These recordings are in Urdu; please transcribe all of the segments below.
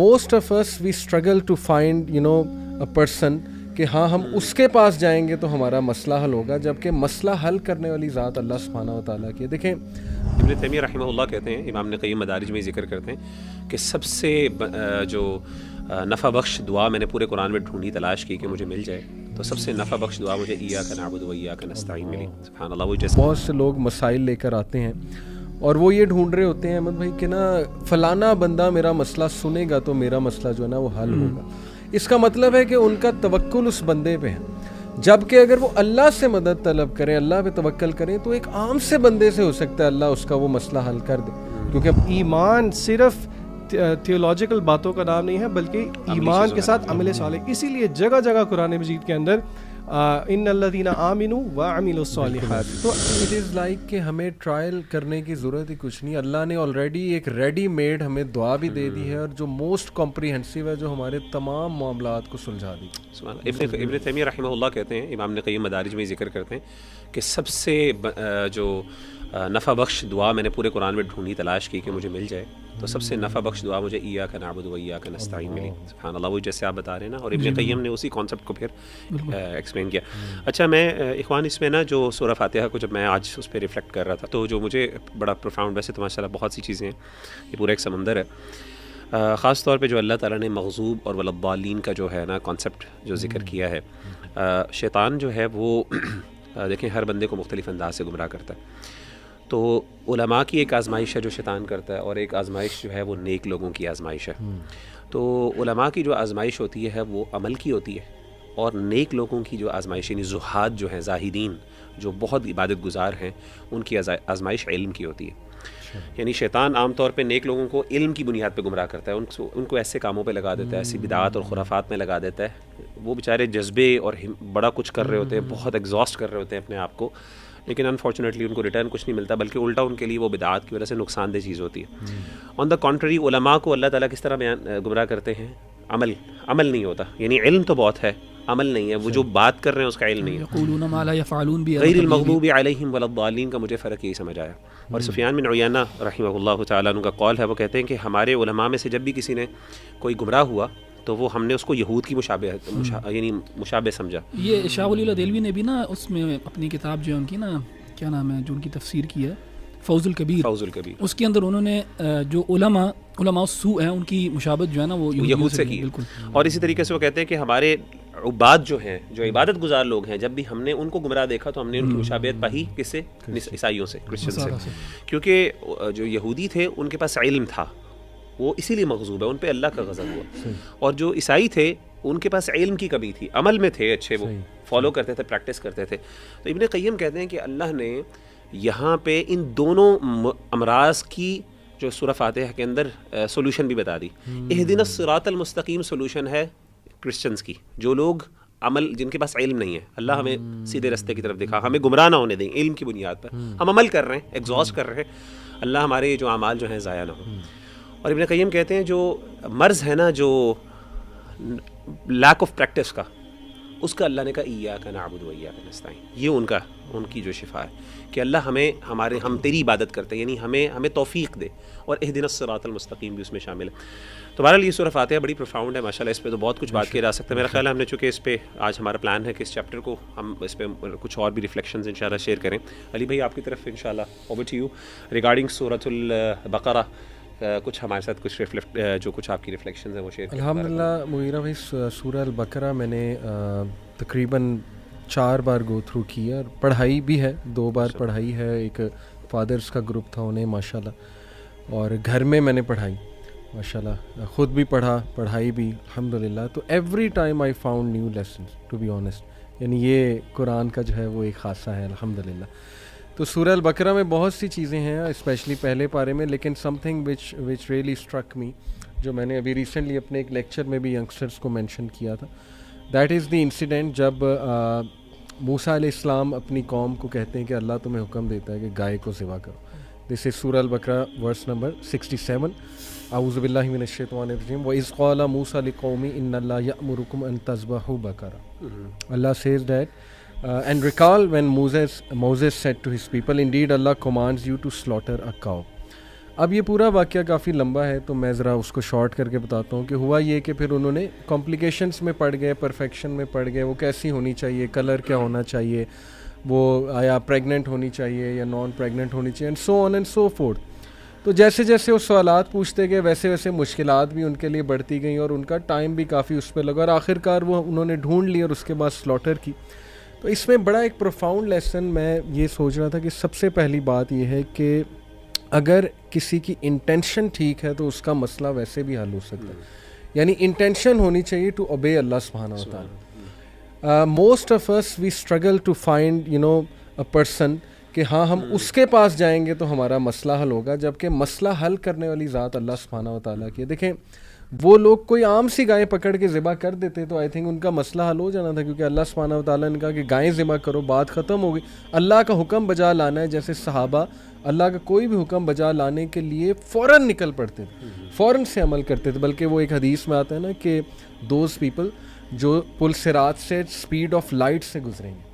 Most of us we struggle to find a person کہ ہاں ہم اس کے پاس جائیں گے تو ہمارا مسئلہ حل ہوگا، جبکہ مسئلہ حل کرنے والی ذات اللہ سبحانہ و تعالیٰ کی. دیکھیں ابن تیمیہ رحمہ اللہ کہتے ہیں، امام ابن قیم مدارج میں ذکر کرتے ہیں کہ سب سے جو نفع بخش دعا میں نے پورے قرآن میں ڈھونڈی تلاش کی کہ مجھے مل جائے، تو سب سے نفع بخش دعا مجھے ایاک نعبد و ایاک نستعین ملی. سبحان اللہ. وہ جیسے بہت سے لوگ مسائل لے کر آتے ہیں اور وہ یہ ڈھونڈ رہے ہوتے ہیں احمد بھائی کہ نا فلانا بندہ میرا مسئلہ سنے گا تو میرا مسئلہ جو ہے نا وہ حل ہوگا. اس کا مطلب ہے کہ ان کا توکل اس بندے پہ ہے، جبکہ اگر وہ اللہ سے مدد طلب کریں، اللہ پہ توکل کریں، تو ایک عام سے بندے سے ہو سکتا ہے اللہ اس کا وہ مسئلہ حل کر دے. کیونکہ ایمان صرف تھیولوجیکل باتوں کا نام نہیں ہے، بلکہ ایمان کے ساتھ عمل صالح. اسی لیے جگہ جگہ قرآن مجید کے اندر ان الذین آمنوا وعملوا الصالحات. تو اٹ از لائک کہ ہمیں ٹرائل کرنے کی ضرورت ہی کچھ نہیں. اللہ نے آلریڈی ایک ریڈی میڈ ہمیں دعا بھی دے دی ہے، اور جو موسٹ کمپریہنسو ہے، جو ہمارے تمام معاملات کو سلجھا دی. ابن تیمیہ رحمہ اللہ کہتے ہیں، امام ابن قیم مدارج میں ذکر کرتے ہیں کہ سب سے جو نفع بخش دعا میں نے پورے قرآن میں ڈھونڈی تلاش کی کہ مجھے مل جائے، تو سب سے نفع بخش دعا مجھے ایاک نعبد و ایاک نستعین ملی. سبحان اللہ. وہ جیسے آپ بتا رہے ہیں نا، اور ابن قیم نے اسی کانسیپٹ کو پھر ایکسپلین کیا. اچھا، میں اخوان اس میں نا جو سورہ فاتحہ کو جب میں آج اس پہ ریفلیکٹ کر رہا تھا، تو جو مجھے بڑا پروفاؤنڈ، ویسے تو ماشاءاللہ بہت سی چیزیں ہیں، یہ پورا ایک سمندر ہے. خاص طور پہ جو اللہ تعالیٰ نے مغضوب اور ولضالین کا جو ہے نا کانسیپٹ جو ذکر کیا ہے. شیطان جو ہے وہ دیکھیں ہر بندے کو مختلف انداز سے گمراہ کرتا ہے. تو علماء کی ایک آزمائش ہے جو شیطان کرتا ہے، اور ایک آزمائش جو ہے وہ نیک لوگوں کی آزمائش ہے. تو علماء کی جو آزمائش ہوتی ہے وہ عمل کی ہوتی ہے، اور نیک لوگوں کی جو آزمائش یعنی زہاد جو ہیں، زاہدین جو بہت عبادت گزار ہیں، ان کی آزمائش علم کی ہوتی ہے. یعنی شیطان عام طور پہ نیک لوگوں کو علم کی بنیاد پہ گمراہ کرتا ہے، ان کو ایسے کاموں پہ لگا دیتا ہے، ایسی بدعات اور خرافات میں لگا دیتا ہے. وہ بیچارے جذبے اور بڑا کچھ کر رہے ہوتے ہیں، بہت ایگزاسٹ کر رہے ہوتے ہیں اپنے آپ کو، لیکن انفارچونیٹلی ان کو ریٹرن کچھ نہیں ملتا، بلکہ الٹا ان کے لیے وہ بدعات کی وجہ سے نقصان دہ چیز ہوتی ہے. آن دا کانٹری علماء کو اللہ تعالیٰ کس طرح گمراہ کرتے ہیں؟ عمل نہیں ہوتا. یعنی علم تو بہت ہے، عمل نہیں ہے. وہ جو بات کر رہے ہیں اس کا علم نہیں ہے. یقولون ما لا یفعلون غیر المغضوب علیہم ولا الضالین کا مجھے فرق یہی سمجھ آیا. اور سفیان بن عیینہ رحمہ اللہ تعالیٰ عنہ کا قول ہے، وہ کہتے ہیں کہ ہمارے علماء میں سے جب بھی کسی نے کوئی گمراہ ہوا تو وہ ہم نے اس کو یہود کی یعنی مشابہ سمجھا. یہ شاہ ولی اللہ دہلوی نے بھی نا اس میں اپنی کتاب جو ہے ان کی نا کیا نام ہے، جو ان کی تفسیر کی ہے، فوز الکبیر، اس کے اندر انہوں نے جو علماء السوء ہیں ان کی مشابہت جو ہے نا وہ یہود سے کی. اور اسی طریقے سے وہ کہتے ہیں کہ ہمارے عباد جو ہیں، جو عبادت گزار لوگ ہیں، جب بھی ہم نے ان کو گمراہ دیکھا تو ہم نے ان کی مشابہت پائی کس سے؟ عیسائیوں سے، کرسچن سے. کیونکہ جو یہودی تھے ان کے پاس علم تھا، وہ اسی لیے مغضوب ہے، ان پہ اللہ کا غضب ہوا. اور جو عیسائی تھے ان کے پاس علم کی کمی تھی، عمل میں تھے اچھے، وہ فالو کرتے تھے، پریکٹس کرتے تھے. تو ابن قیم کہتے ہیں کہ اللہ نے یہاں پہ ان دونوں امراض کی جو سورہ فاتحہ کے اندر سولوشن بھی بتا دی. اہدنا الصراط المستقیم سولوشن ہے کرسچنز کی، جو لوگ عمل، جن کے پاس علم نہیں ہے. اللہ ہمیں سیدھے رستے کی طرف دکھا، ہمیں گمراہ نہ ہونے دیں علم کی بنیاد پر. ہم عمل کر رہے ہیں، ایگزاسٹ کر رہے ہیں، اللہ ہمارے جو اعمال جو ہیں ضائع نہ ہوں. اور ابن قیم کہتے ہیں جو مرض ہے نا، جو لیک آف پریکٹس کا، اس کا اللہ نے کہا ایاک نعبد و ایاک نستعین. یہ ان کی جو شفا ہے کہ اللہ ہم تیری عبادت کرتے ہیں، یعنی ہمیں توفیق دے. اور اہدنا الصراط المستقیم بھی اس میں شامل ہے. تو بہرحال یہ سورہ فاتحہ بڑی پروفاؤنڈ ہے ماشاءاللہ. اس پہ تو بہت کچھ بات کی جا سکتا ہے. میرا خیال ہے ہم نے چونکہ اس پہ آج ہمارا پلان ہے کہ اس چیپٹر کو ہم اس پہ کچھ اور بھی ریفلیکشنز انشاءاللہ شیئر کریں. علی بھائی آپ کی طرف انشاءاللہ اوور ٹو یو ریگارڈنگ سورۃ البقرہ. کچھ ہمارے ساتھ کچھ جو کچھ آپ کی ریفلیکشنز ہیں وہ شیئر کریں. الحمدللہ مغیرہ بھائی، سورہ البقرہ میں نے تقریباً 4 بار گو تھرو کی ہے، اور پڑھائی بھی ہے، 2 بار پڑھائی ہے. ایک فادرز کا گروپ تھا انہیں ماشاءاللہ، اور گھر میں نے پڑھائی ماشاءاللہ، خود بھی پڑھائی بھی الحمدللہ. تو every time I found new lessons to be honest. یعنی یہ قرآن کا جو ہے وہ ایک خاصہ ہے الحمدللہ. تو سورہ البقرہ میں بہت سی چیزیں ہیں، اسپیشلی پہلے پارے میں، لیکن some thing which really struck me, جو میں نے ابھی ریسنٹلی اپنے ایک لیکچر میں بھی ینگسٹرس کو مینشن کیا تھا. دیٹ از دی انسیڈنٹ جب موسیٰ علیہ السلام اپنی قوم کو کہتے ہیں کہ اللہ تمہیں حکم دیتا ہے کہ گائے کو ذبح کرو. دس از سورہ البقرہ ورس نمبر 67. اعوذ باللہ من الشیطان الرجیم. وَإِذْ قَالَ مُوسَىٰ لِقَوْمِهِ إِنَّ اللَّهَ يَأْمُرُكُمْ أَن تَذْبَحُوا بَقَرَةً. Allah says that and recall when Moses said to his people, indeed Allah commands you to slaughter a cow. اب یہ پورا واقعہ کافی لمبا ہے تو میں ذرا اس کو شارٹ کر کے بتاتا ہوں کہ ہوا یہ کہ پھر انہوں نے کمپلیکیشنس میں پڑ گئے, پرفیکشن میں پڑ گئے, وہ کیسی ہونی چاہیے, کلر کیا ہونا چاہیے, وہ آیا پریگننٹ ہونی چاہیے یا نان پریگننٹ ہونی چاہیے, and so on and so forth. تو جیسے جیسے وہ سوالات پوچھتے گئے ویسے ویسے مشکلات بھی ان کے لیے بڑھتی گئیں اور ان کا ٹائم بھی کافی اس پہ لگا, اور آخر کار وہ انہوں نے ڈھونڈ لی اور اس کے بعد سلاٹر کی. تو اس میں بڑا ایک پروفاؤنڈ لیسن میں یہ سوچ رہا تھا کہ سب سے پہلی بات یہ ہے کہ اگر کسی کی انٹینشن ٹھیک ہے تو اس کا مسئلہ ویسے بھی حل ہو سکتا ہے. یعنی انٹینشن ہونی چاہیے ٹو اوبے اللہ سبحانہ و تعالیٰ. Most of us we struggle to find a person کہ ہاں ہم اس کے پاس جائیں گے تو ہمارا مسئلہ حل ہوگا, جبکہ مسئلہ حل کرنے والی ذات اللہ سبحانہ و تعالیٰ کی. دیکھیں وہ لوگ کوئی عام سی گائے پکڑ کے ذبح کر دیتے تو آئی تھنک ان کا مسئلہ حل ہو جانا تھا, کیونکہ اللہ سبحانہ و تعالیٰ نے کہا کہ گائیں ذبح کرو, بات ختم ہو گئی. اللہ کا حکم بجا لانا ہے, جیسے صحابہ اللہ کا کوئی بھی حکم بجا لانے کے لیے فوراً نکل پڑتے تھے, فوراً سے عمل کرتے تھے. بلکہ وہ ایک حدیث میں آتا ہے نا کہ دوز پیپل جو پل صراط سے اسپیڈ آف لائٹ سے گزریں گے.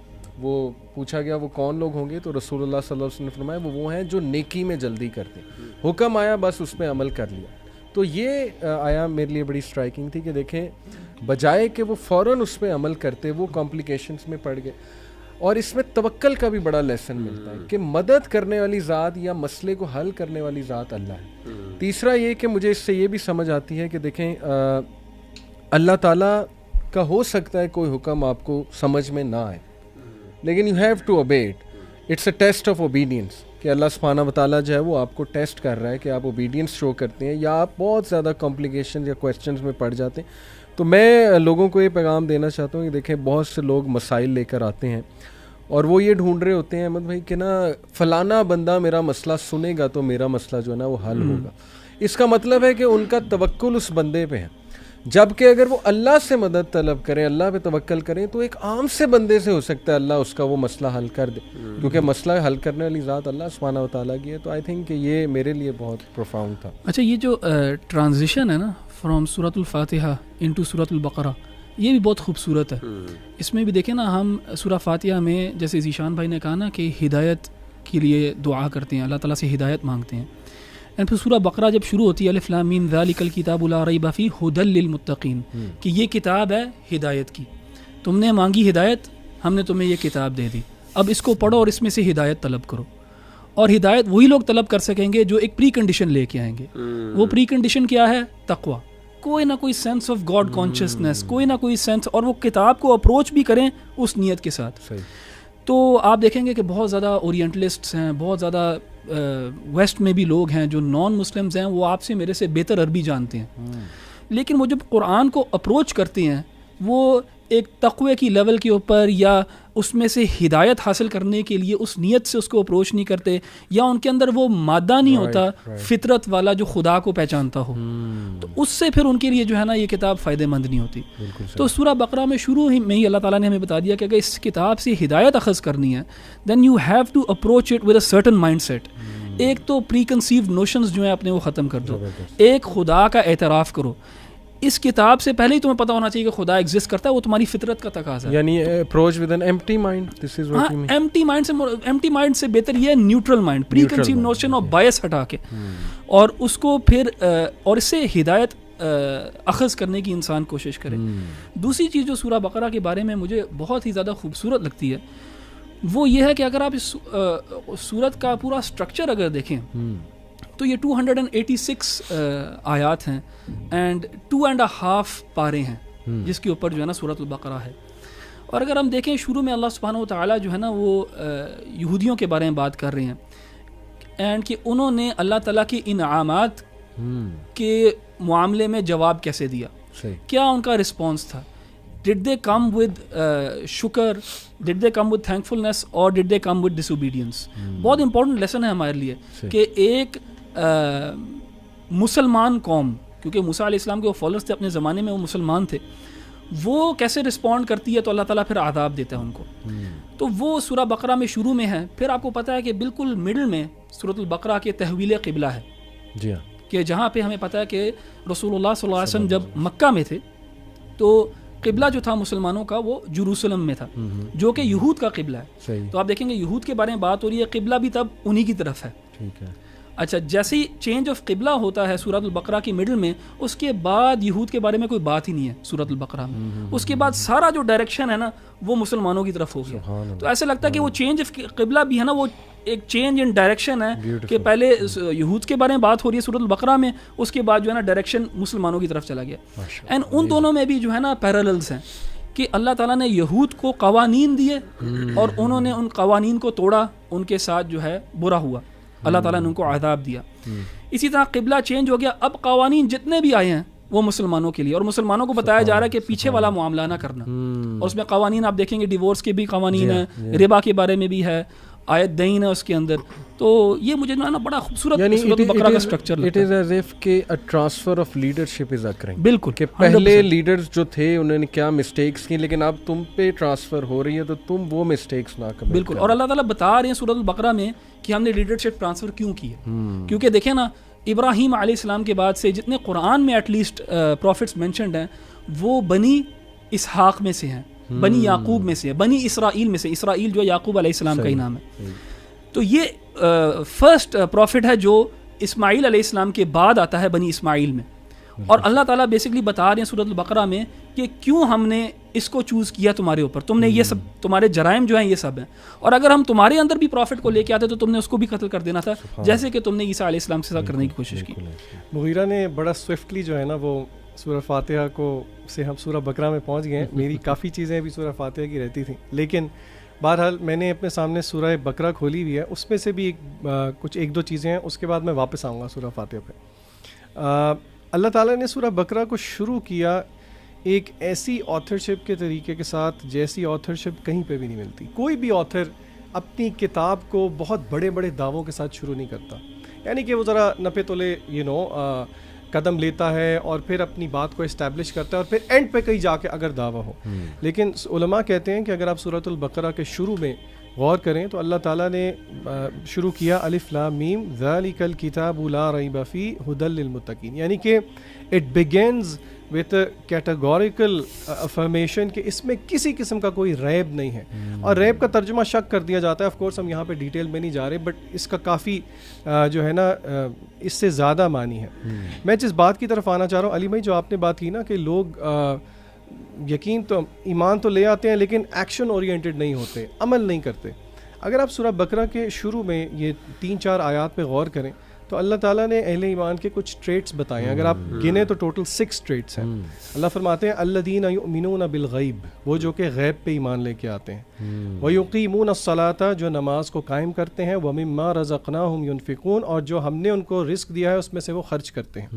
وہ پوچھا گیا وہ کون لوگ ہوں گے, تو رسول اللہ صلی اللہ علیہ وسلم نے فرمایا وہ ہیں جو نیکی میں جلدی کرتے ہیں, حکم آیا بس اس پہ عمل کر لیا. تو یہ آیا میرے لیے بڑی اسٹرائکنگ تھی کہ دیکھیں بجائے کہ وہ فوراً اس پہ عمل کرتے وہ کمپلیکیشنس میں پڑ گئے. اور اس میں توکل کا بھی بڑا لیسن ملتا ہے کہ مدد کرنے والی ذات یا مسئلے کو حل کرنے والی ذات اللہ ہے. تیسرا یہ کہ مجھے اس سے یہ بھی سمجھ آتی ہے کہ دیکھیں اللہ تعالیٰ کا ہو سکتا ہے کوئی حکم آپ کو سمجھ میں نہ آئے, لیکن you have to obey it. It's a test of obedience کہ اللہ سبحانہ و تعالیٰ جو ہے وہ آپ کو ٹیسٹ کر رہا ہے کہ آپ اوبیڈینس شو کرتے ہیں یا آپ بہت زیادہ کمپلیکیشن یا کویسچنز میں پڑ جاتے ہیں. تو میں لوگوں کو یہ پیغام دینا چاہتا ہوں کہ دیکھیں بہت سے لوگ مسائل لے کر آتے ہیں اور وہ یہ ڈھونڈ رہے ہوتے ہیں احمد بھائی کہ نا فلانا بندہ میرا مسئلہ سنے گا تو میرا مسئلہ جو ہے نا وہ حل ہوگا. اس کا مطلب ہے کہ ان کا توکل اس بندے پہ ہے, جبکہ اگر وہ اللہ سے مدد طلب کریں, اللہ پہ توکل کریں, تو ایک عام سے بندے سے ہو سکتا ہے اللہ اس کا وہ مسئلہ حل کر دے, کیونکہ مسئلہ حل کرنے والی ذات اللہ سبحانہ و تعالیٰ کی ہے. تو آئی تھنک کہ یہ میرے لیے بہت پروفاؤنڈ تھا. اچھا یہ جو ٹرانزیشن ہے نا فرام سورۃ الفاتحہ انٹو سورۃ البقرہ, یہ بھی بہت خوبصورت ہے. اس میں بھی دیکھیں نا ہم سورہ فاتحہ میں جیسے ذیشان بھائی نے کہا نا کہ ہدایت کے لیے دعا کرتے ہیں, اللہ تعالیٰ سے ہدایت مانگتے ہیں. اینڈ پھر سورہ بقرہ جب شروع ہوتی ہے الف لام میم ذالک الکتاب لا ریب فیہ ھدی للمتقین, کہ یہ کتاب ہے ہدایت کی, تم نے مانگی ہدایت, ہم نے تمہیں یہ کتاب دے دی, اب اس کو پڑھو اور اس میں سے ہدایت طلب کرو. اور ہدایت وہی لوگ طلب کر سکیں گے جو ایک پری کنڈیشن لے کے آئیں گے. وہ پری کنڈیشن کیا ہے؟ تقویٰ, کوئی نہ کوئی سینس آف گاڈ کانشیسنیس, کوئی نہ کوئی سینس, اور وہ کتاب کو اپروچ بھی کریں اس نیت کے ساتھ. تو آپ دیکھیں گے کہ بہت زیادہ اورینٹلسٹس ہیں, بہت زیادہ ویسٹ میں بھی لوگ ہیں جو نان مسلمز ہیں, وہ آپ سے میرے سے بہتر عربی جانتے ہیں, لیکن وہ جب قرآن کو اپروچ کرتے ہیں وہ ایک تقوی کی لیول کے اوپر یا اس میں سے ہدایت حاصل کرنے کے لیے اس نیت سے اس کو اپروچ نہیں کرتے, یا ان کے اندر وہ مادہ نہیں ہوتا فطرت والا جو خدا کو پہچانتا ہو, تو اس سے پھر ان کے لیے جو ہے نا یہ کتاب فائدہ مند نہیں ہوتی. تو سورہ بقرہ میں شروع میں ہی اللہ تعالیٰ نے ہمیں بتا دیا کہ اگر اس کتاب سے ہدایت اخذ کرنی ہے then you have to approach it with a certain mind set. ایک تو پری کنسیوڈ نوشنز جو ہیں اپنے وہ ختم کر دو, ایک خدا کا اعتراف کرو. اس کتاب سے پہلے ہی تمہیں پتہ ہونا چاہیے کہ خدا ایگزسٹ کرتا ہے, وہ تمہاری فطرت کا تقاضا ہے. یعنی approach with an empty mind, this is what you mean. Empty mind سے بہتر یہ ہے neutral mind, preconceived notion اور بایس ہٹا کے, اور اس کو پھر اور اس سے ہدایت اخذ کرنے کی انسان کوشش کرے. دوسری چیز جو سورہ بقرہ کے بارے میں مجھے بہت ہی زیادہ خوبصورت لگتی ہے وہ یہ ہے کہ اگر آپ اس سورت کا پورا اسٹرکچر اگر دیکھیں تو یہ 286 آیات ہیں اینڈ 2.5 پارے ہیں جس کے اوپر جو ہے نا سورۃ البقرہ ہے. اور اگر ہم دیکھیں شروع میں اللہ سبحانہ و تعالیٰ جو ہے نا وہ یہودیوں کے بارے میں بات کر رہے ہیں, اینڈ کہ انہوں نے اللہ تعالیٰ کے انعامات کے معاملے میں جواب کیسے دیا, کیا ان کا رسپانس تھا. Did they come with شکر, did they come with thankfulness, or did they come with disobedience. بہت امپورٹنٹ لیسن ہے ہمارے لیے کہ ایک مسلمان قوم, کیونکہ موسیٰ علیہ السلام کے وہ فالوورز تھے اپنے زمانے میں, وہ مسلمان تھے, وہ کیسے رسپونڈ کرتی ہے تو اللہ تعالیٰ پھر عذاب دیتا ہے ان کو. تو وہ سورہ بقرہ میں شروع میں ہے. پھر آپ کو پتہ ہے کہ بالکل مڈل میں سورۃ البقرہ کے تحویل قبلہ ہے, جی ہاں, کہ جہاں پہ ہمیں پتہ ہے کہ رسول اللہ صلی اللہ علیہ وسلم جب مکہ میں تھے تو قبلہ جو تھا مسلمانوں کا وہ جروسلم میں تھا, جو کہ یہود کا قبلہ ہے. تو آپ دیکھیں گے یہود کے بارے میں بات ہو رہی ہے, قبلہ بھی تب انہی کی طرف ہے. ٹھیک ہے. اچھا جیسے ہی چینج آف قبلہ ہوتا ہے سورۃ البقرہ کی مڈل میں، اس کے بعد یہود کے بارے میں کوئی بات ہی نہیں ہے سورۃ البقرہ میں. اس کے بعد سارا جو ڈائریکشن ہے نا وہ مسلمانوں کی طرف ہو گیا. تو ایسا لگتا ہے کہ وہ چینج آف قبلہ بھی ہے نا، وہ ایک چینج ان ڈائریکشن ہے کہ پہلے یہود کے بارے میں بات ہو رہی ہے سورۃ البقرہ میں، اس کے بعد جو ہے نا ڈائریکشن مسلمانوں کی طرف چلا گیا. اینڈ ان دونوں میں بھی جو ہے نا پیراللز ہیں کہ اللہ تعالیٰ نے یہود کو قوانین دیے اور انہوں نے ان قوانین کو توڑا، ان کے ساتھ جو ہے برا ہوا، اللہ تعالیٰ نے ان کو عذاب دیا. اسی طرح قبلہ چینج ہو گیا، اب قوانین جتنے بھی آئے ہیں وہ مسلمانوں کے لیے، اور مسلمانوں کو بتایا جا رہا ہے کہ پیچھے والا معاملہ نہ کرنا. اور اس میں قوانین آپ دیکھیں گے ڈیورس کے بھی قوانین ہیں، ربا کے بارے میں بھی ہے، آیت دین ہے اس کے اندر. تو یہ مجھے جو ہے نا بڑا خوبصورت سورۃ البقرہ کا اسٹرکچر لگتا ہے. اٹ از ایز اف کہ a transfer of leadership is occurring. بالکل کہ پہلے لیڈرز جو تھے انہوں نے کیا مسٹیکس کی، لیکن اب تم پہ ٹرانسفر ہو رہی ہے تو تم وہ مسٹیکس نہ کرو. بالکل. اور اللہ تعالیٰ بتا رہے ہیں سورۃ البقرہ میں کہ ہم نے لیڈرشپ ٹرانسفر کیوں کی ہے. کیونکہ دیکھیں نا ابراہیم علیہ السلام کے بعد سے جتنے قرآن میں ایٹ لیسٹ پروفٹس مینشنڈ ہیں وہ بنی اسحاق میں سے ہیں، بنی یعقوب میں سے ہے، بنی اسرائیل میں سے. اسرائیل جو یعقوب علیہ السلام کا ہی نام ہے. تو یہ فرسٹ پروفٹ ہے جو اسماعیل علیہ السلام کے بعد آتا ہے بنی اسماعیل میں. اور اللہ تعالیٰ بیسکلی بتا رہے ہیں سورۃ البقرہ میں کہ کیوں ہم نے اس کو چوز کیا تمہارے اوپر، تم نے یہ سب، تمہارے جرائم جو ہیں یہ سب ہیں، اور اگر ہم تمہارے اندر بھی پروفٹ کو لے کے آتے تو تم نے اس کو بھی قتل کر دینا تھا، جیسے کہ تم نے عیسیٰ علیہ السلام سے کرنے کی کوشش کی. مغیرہ نے بڑا سوئفٹلی جو ہے نا وہ سورہ فاتحہ کو سے ہم سورہ بقرہ میں پہنچ گئے ہیں. میری کافی چیزیں بھی سورہ فاتحہ کی رہتی تھیں، لیکن بہرحال میں نے اپنے سامنے سورہ بقرہ کھولی ہوئی ہے، اس میں سے بھی کچھ ایک دو چیزیں ہیں، اس کے بعد میں واپس آؤں گا سورہ فاتحہ پہ. اللہ تعالیٰ نے سورہ بقرہ کو شروع کیا ایک ایسی آتھرشپ کے طریقے کے ساتھ جیسی آتھرشپ کہیں پہ بھی نہیں ملتی. کوئی بھی آتھر اپنی کتاب کو بہت بڑے بڑے دعووں کے ساتھ شروع نہیں کرتا، یعنی کہ وہ ذرا نپے تلے قدم لیتا ہے اور پھر اپنی بات کو اسٹیبلش کرتا ہے اور پھر اینڈ پہ کہیں جا کے اگر دعویٰ ہو. لیکن علماء کہتے ہیں کہ اگر آپ سورۃ البقرہ کے شروع میں غور کریں تو اللہ تعالیٰ نے شروع کیا الف لام میم ذالک الکتاب لا ریب فیہ ھدی للمتقین، یعنی کہ it begins with categorical affirmation کہ اس میں کسی قسم کا کوئی ریب نہیں ہے. اور ریب کا ترجمہ شک کر دیا جاتا ہے. آف کورس ہم یہاں پہ ڈیٹیل میں نہیں جا رہے، بٹ اس کا کافی جو ہے نا اس سے زیادہ معنی ہے. میں جس بات کی طرف آنا چاہ رہا ہوں علی بھائی، جو آپ نے بات کی نا کہ لوگ یقین تو ایمان تو لے آتے ہیں لیکن ایکشن اورینٹڈ نہیں ہوتے، عمل نہیں کرتے. اگر آپ سورہ بقرہ کے شروع میں یہ 3-4 آیات پہ غور کریں تو اللہ تعالیٰ نے اہل ایمان کے کچھ ٹریٹس بتائے ہیں. اگر آپ گنے تو ٹوٹل 6 ٹریٹس ہیں. اللہ فرماتے ہیں الذین یؤمنون بالغیب، وہ جو کہ غیب پہ ایمان لے کے آتے ہیں، ویقیمون الصلاۃ، جو نماز کو قائم کرتے ہیں، ومما رزقناہم ینفقون، اور جو ہم نے ان کو رزق دیا ہے اس میں سے وہ خرچ کرتے ہیں،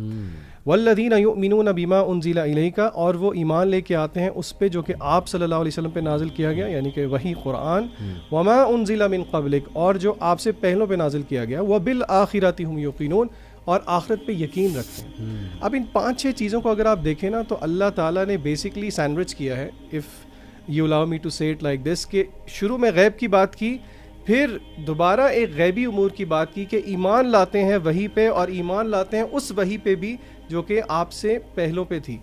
والذین یؤمنون بما انزل الیک، اور وہ ایمان لے کے آتے ہیں اس پہ جو کہ آپ صلی اللہ علیہ وسلم پہ نازل کیا گیا، یعنی کہ وہی قرآن، وما انزل من قبلک، اور جو آپ سے پہلوں پہ نازل کیا گیا، وبالآخرۃ ہم یوقنون، اور آخرت پہ یقین رکھتے ہیں. اب ان 5-6 چیزوں کو اگر آپ دیکھیں نا تو اللہ تعالیٰ نے بیسکلی سینڈوچ کیا ہے، if you allow me to say it like this, کہ شروع میں غیب کی بات کی، پھر دوبارہ ایک غیبی امور کی بات کی کہ ایمان لاتے ہیں وحی پہ، اور ایمان لاتے ہیں اس وحی پہ بھی جو کہ آپ سے پہلوں پہ تھی.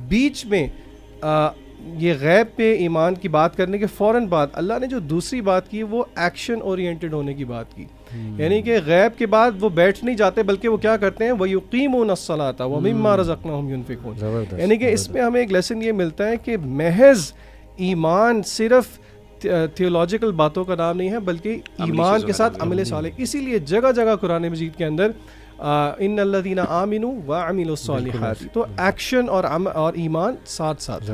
بیچ میں یہ غیب پہ ایمان کی بات کرنے کے فوراً بعد اللہ نے جو دوسری بات کی وہ ایکشن اورینٹڈ ہونے کی بات کی، یعنی کہ غیب کے بعد وہ بیٹھ نہیں جاتے بلکہ وہ کیا کرتے ہیں، وَيُقِيمُونَ الصَّلَاةَ وَمِمَّا رَزَقْنَاهُمْ يُنْفِقُونَ. یعنی کہ اس میں ہمیں ایک لیسن یہ ملتا ہے کہ محض ایمان صرف تھیولوجیکل باتوں کا نام نہیں ہے بلکہ ایمان کے ساتھ عمل صالح. اسی لیے جگہ جگہ قرآن مجید کے اندر ان الذین آمنوا وعملوا الصالحات، تو ایکشن اور ایمان ساتھ ساتھ.